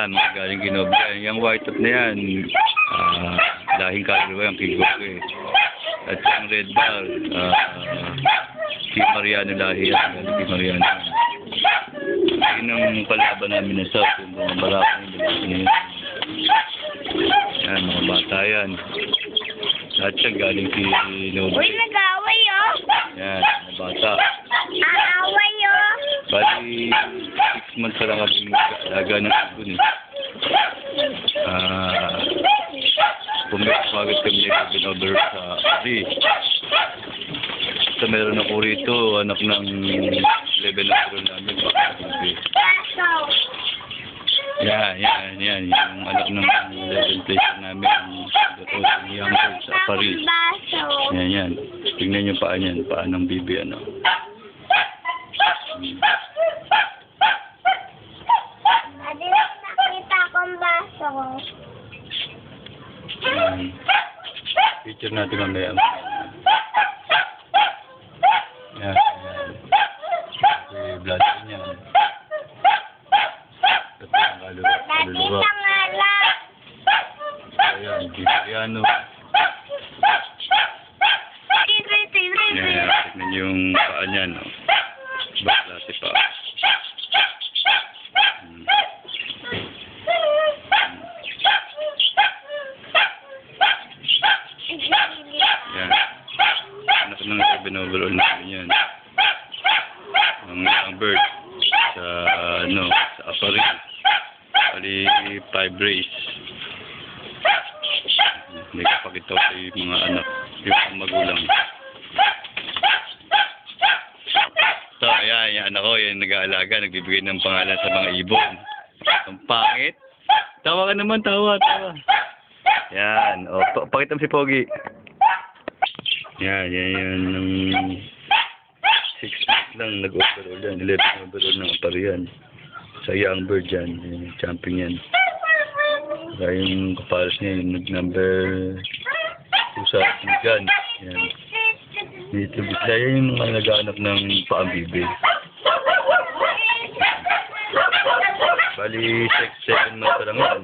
Yan, mga galing Ginobra. Yung white top na yan, lahing kaluluwa yung Kigoke. At yung red bar, Kay Mariano lahi yan, galing Kay Mariano. Yun ang kalaban namin na South, yung mga barakang yung lalaki na yun. Yan, mga bata yan. Lahat siya galing kay Ginobra. Uy, nag-away oh! Yan, mga bata. Aaway oh! Bali, 6 months pa lang kami nag-alaga ng ibon eh. Pumagad kami na Ginobra sa Ari. Basta meron ako rito, anak ng level na pero namin. Yan. Yung anak ng level place namin. Yung young girl sa Paris. Yan. Tingnan yung paa niyan, paa ng bibi ano. Adi, nakita kong baso. Picture natin mamaya. Yan. Okay, blood niya. Dati tangala. Ayan, Piano. Yan, tignan yung paa niya, no? Baklase pa. Yan. Anak ng cabin overall namin yan. Ang bird sa, sa Aparis. Bali, 5 rays. Hindi ko pakita ko sa mga anak, yung magulang. So, ayan, yung anak ko, yung nag-aalaga, nagbibigay ng pangalan sa mga ibon. Ang pangit. Tawa ka naman, tawa. Yan, o, pakita mo si Pogi. Yan, ng 6 months lang, nag-overall yan, 11 overall ng Aparian. Sa young bird yan, yung champion yan. Kaya yung kapalas niya, yung nag-number 2 sa Sigan. Yan. Dito, bigla yan yung mga nag-aanap ng paambibi. Bali, 7 months lang yan.